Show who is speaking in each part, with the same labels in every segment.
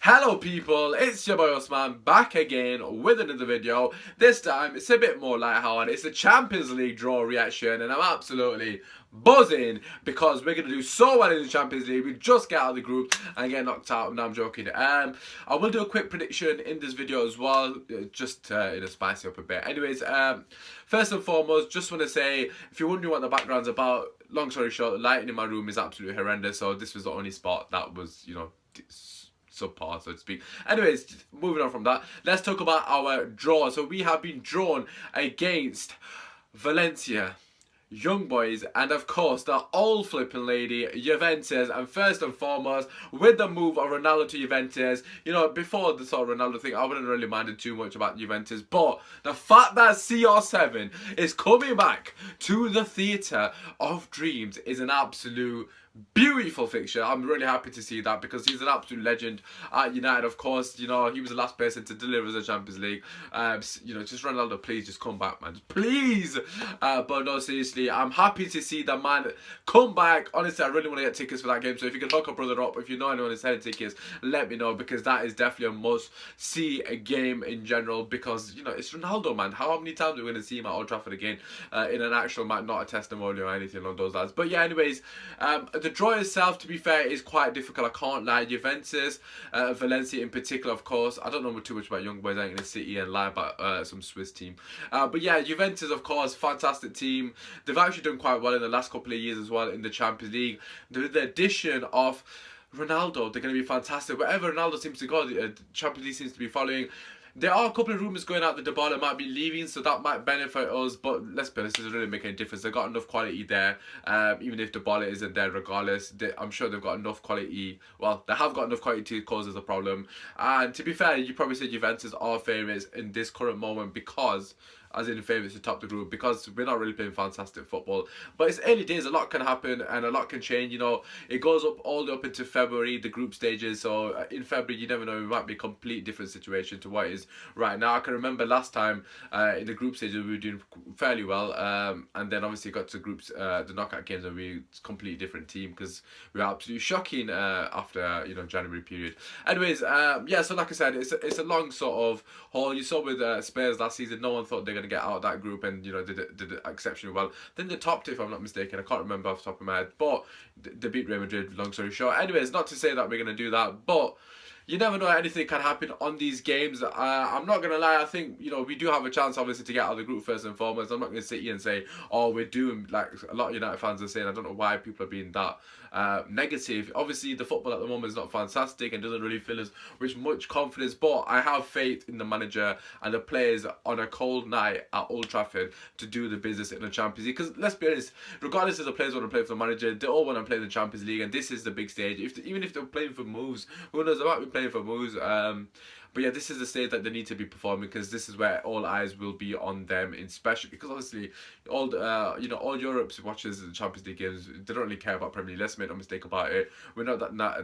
Speaker 1: Hello people, it's your boy Osman back again with another video. This time it's a bit more lighthearted. It's a Champions League draw reaction and I'm absolutely buzzing because we're going to do so well in the Champions League. We just get out of the group and get knocked out. No, I'm joking. I will do a quick prediction in this video as well, just to spice it up a bit. Anyways, first and foremost, just want to say, if you're wondering what the background's about, long story short, the lighting in my room is absolutely horrendous, so this was the only spot that was, subpar, so to speak. Anyways, moving on from that, let's talk about our draw. So we have been drawn against Valencia, Young Boys, and of course the old flipping lady Juventus. And first and foremost, with the move of Ronaldo to Juventus, before the sort of Ronaldo thing, I wouldn't really minded too much about Juventus, but the fact that CR7 is coming back to the theatre of dreams is an absolute beautiful fixture. I'm really happy to see that because he's an absolute legend at United. Of course, he was the last person to deliver the Champions League. Just Ronaldo, please just come back, man, please. But no, seriously, I'm happy to see the man come back. Honestly, I really want to get tickets for that game, so if you can hook a brother up, if you know anyone who's selling tickets, let me know, because that is definitely a must see a game in general, because it's Ronaldo, man. How many times are we going to see him at Old Trafford again in an actual match, not a testimonial or anything along those lines? But yeah, anyways, the draw itself, to be fair, is quite difficult. I can't lie. Juventus, Valencia in particular, of course. I don't know too much about Young Boys. I ain't gonna sit here and lie about some Swiss team. But yeah, Juventus, of course, fantastic team. They've actually done quite well in the last couple of years as well in the Champions League. With the addition of Ronaldo, they're going to be fantastic. Wherever Ronaldo seems to go, the Champions League seems to be following. There are a couple of rumours going out that Dybala might be leaving, so that might benefit us. But let's be honest, it doesn't really make any difference. They've got enough quality there. Even if Dybala isn't there, regardless, I'm sure they've got enough quality. Well, they have got enough quality to cause us a problem. And to be fair, you probably say Juventus are favourites in this current moment because, as in favourites to top the group, because we're not really playing fantastic football. But it's early days, a lot can happen and a lot can change. It goes up all the way up into February, the group stages. So in February, you never know, it might be a complete different situation to what it is right now. I can remember last time in the group stages, we were doing fairly well. And then obviously got to groups, the knockout games, and we completely different team because we were absolutely shocking after, January period. Anyways, yeah, so like I said, it's a long sort of haul. You saw with Spurs last season, no one thought they're going to get out of that group, and did it exceptionally well. Then they topped it, if I'm not mistaken. I can't remember off the top of my head, but they beat Real Madrid, long story short. Anyways, not to say that we're going to do that, but you never know, anything can happen on these games. I'm not going to lie, I think, we do have a chance, obviously, to get out of the group first and foremost. I'm not going to sit here and say, oh, we're doing, like a lot of United fans are saying. I don't know why people are being that negative. Obviously, the football at the moment is not fantastic and doesn't really fill us with much confidence, but I have faith in the manager and the players on a cold night at Old Trafford to do the business in the Champions League. Because let's be honest, regardless if the players want to play for the manager, they all want to play in the Champions League, and this is the big stage. Even if they're playing for moves, who knows, they might be playing for moves. But yeah, this is the stage that they need to be performing, because this is where all eyes will be on them, in special because obviously all Europe's watches the Champions League games, they don't really care about Premier League. Let's make no mistake about it. We're not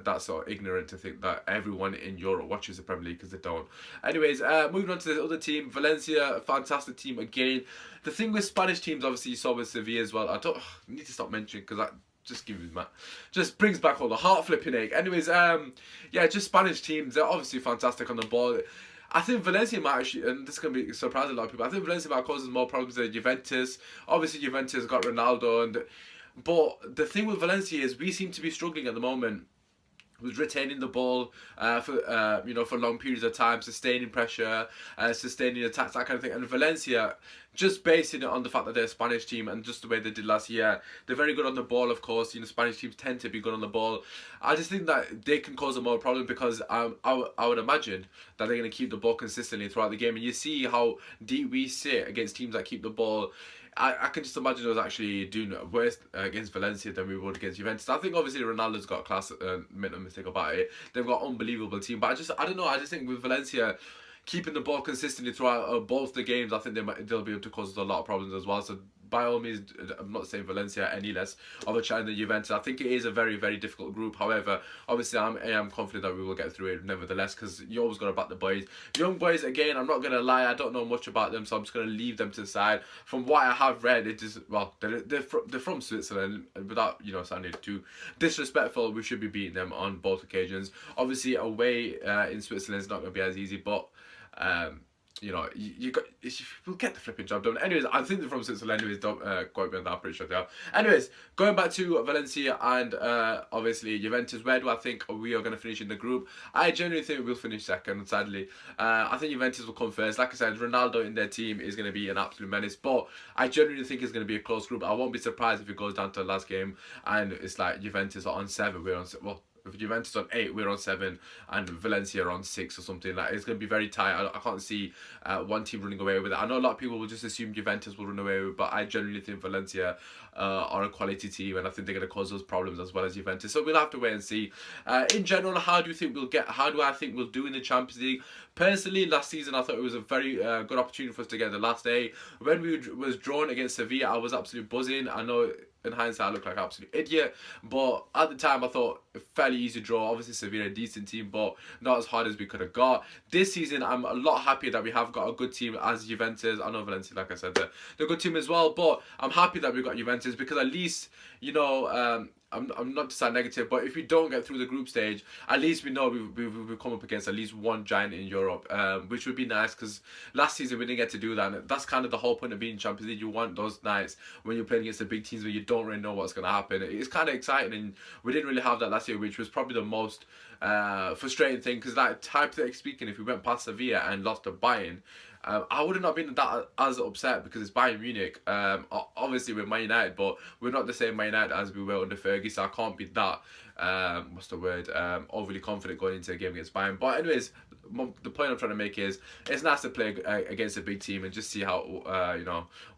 Speaker 1: that sort of ignorant to think that everyone in Europe watches the Premier League, because they don't. Anyways, moving on to the other team, Valencia, a fantastic team again. The thing with Spanish teams, obviously you saw with Sevilla as well. I need to stop mentioning, because that just brings back all the heart flipping ache. Anyways, yeah, just Spanish teams, they're obviously fantastic on the ball. I think Valencia might actually, and this is going to be surprising a lot of people, I think Valencia might cause more problems than Juventus. Obviously Juventus got Ronaldo, but the thing with Valencia is we seem to be struggling at the moment with retaining the ball for long periods of time, sustaining pressure, sustaining attacks, that kind of thing. And Valencia, just basing it on the fact that they're a Spanish team and just the way they did last year, they're very good on the ball, of course. Spanish teams tend to be good on the ball. I just think that they can cause a more problem, because I would imagine that they're going to keep the ball consistently throughout the game. And you see how deep we sit against teams that keep the ball. I can just imagine us actually doing worse against Valencia than we would against Juventus. I think obviously Ronaldo's got class, make no mistake about it. They've got an unbelievable team, but I don't know. I just think with Valencia keeping the ball consistently throughout both the games, I think they'll be able to cause us a lot of problems as well. So by all means, I'm not saying Valencia any less of a challenge than Juventus. I think it is a very, very difficult group. However, obviously, I am confident that we will get through it nevertheless, because you always got to back the boys. Young boys, again, I'm not going to lie, I don't know much about them, so I'm just going to leave them to the side. From what I have read, it is, well, they're from Switzerland. Without, sounding too disrespectful, we should be beating them on both occasions. Obviously, away in Switzerland is not going to be as easy, but you will get the flipping job done. Anyways, I think they're from Switzerland. Anyways, don't quote me on that. I'm pretty sure they are. Anyways, going back to Valencia and obviously Juventus, where do I think we are going to finish in the group? I genuinely think we'll finish second, sadly. I think Juventus will come first. Like I said, Ronaldo in their team is going to be an absolute menace, but I genuinely think it's going to be a close group. I won't be surprised if it goes down to the last game and it's like Juventus are on 7, we're on, well, if Juventus on 8, we're on 7, and Valencia are on 6 or something. Like, it's going to be very tight. I can't see one team running away with it. I know a lot of people will just assume Juventus will run away with it, but I genuinely think Valencia are a quality team, and I think they're going to cause us problems as well as Juventus. So we'll have to wait and see. In general, how do I think we'll do in the Champions League? Personally, last season I thought it was a very good opportunity for us to get the last day. When we was drawn against Sevilla, I was absolutely buzzing. I know in hindsight I look like an absolute idiot, but at the time I thought a fairly easy draw. Obviously Sevilla a decent team, but not as hard as we could have got. This season I'm a lot happier that we have got a good team as Juventus. I know Valencia, like I said, they're a good team as well, but I'm happy that we got Juventus, because at least, I'm not to sound negative, but if we don't get through the group stage, at least we know we've come up against at least one giant in Europe, which would be nice, because last season we didn't get to do that, and that's kind of the whole point of being Champions League. You want those nights when you're playing against the big teams where you don't really know what's going to happen. It's kind of exciting, and we didn't really have that last year, which was probably the most frustrating thing, because like, hypothetically speaking, if we went past Sevilla and lost to Bayern, I would have not been that as upset, because it's Bayern Munich. Obviously we're Man United, but we're not the same Man United as we were under Fergie, so I can't be that overly confident going into a game against Bayern. But anyways, the point I'm trying to make is it's nice to play against a big team and just see how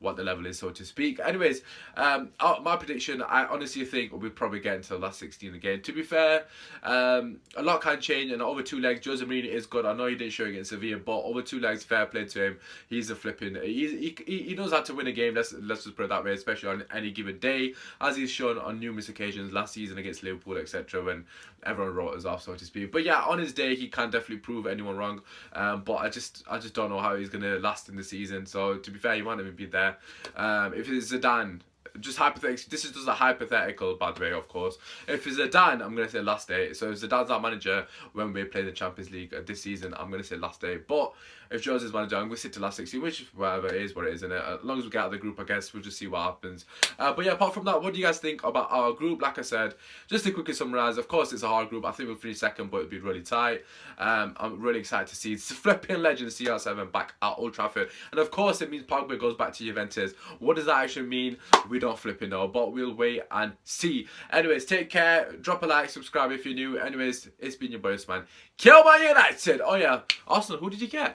Speaker 1: what the level is, so to speak. Anyways, my prediction, I honestly think we'll probably get into the last 16 again. To be fair, a lot can change, and over 2 legs, Jose Mourinho is good. I know he didn't show against Sevilla, but over 2 legs, fair play to him. He's a flipping, he knows how to win a game. Let's just put it that way, especially on any given day, as he's shown on numerous occasions last season against Liverpool, etc., when everyone wrote us off, so to speak. But yeah, on his day, he can definitely prove anyone wrong. But I just don't know how he's gonna last in the season. So to be fair, he might not even be there. If it's Zidane, just hypothetical. This is just a hypothetical, by the way, of course. If it's Zidane, I'm gonna say last day. So if Zidane's our manager when we play the Champions League this season, I'm gonna say last day. But if Jose's manager, I'm gonna sit to last 16, which whatever it is, what it is, and as long as we get out of the group, I guess we'll just see what happens. But yeah, apart from that, what do you guys think about our group? Like I said, just to quickly summarize, of course it's a hard group. I think we'll finish second, but it'll be really tight. I'm really excited to see flipping legend CR7 back at Old Trafford, and of course it means Pogba goes back to Juventus. What does that actually mean? We don't flipping know, but we'll wait and see. Anyways, take care, drop a like, subscribe if you're new. Anyways, it's been your boy, man. Kill Man United! Oh yeah, Arsenal, who did you get?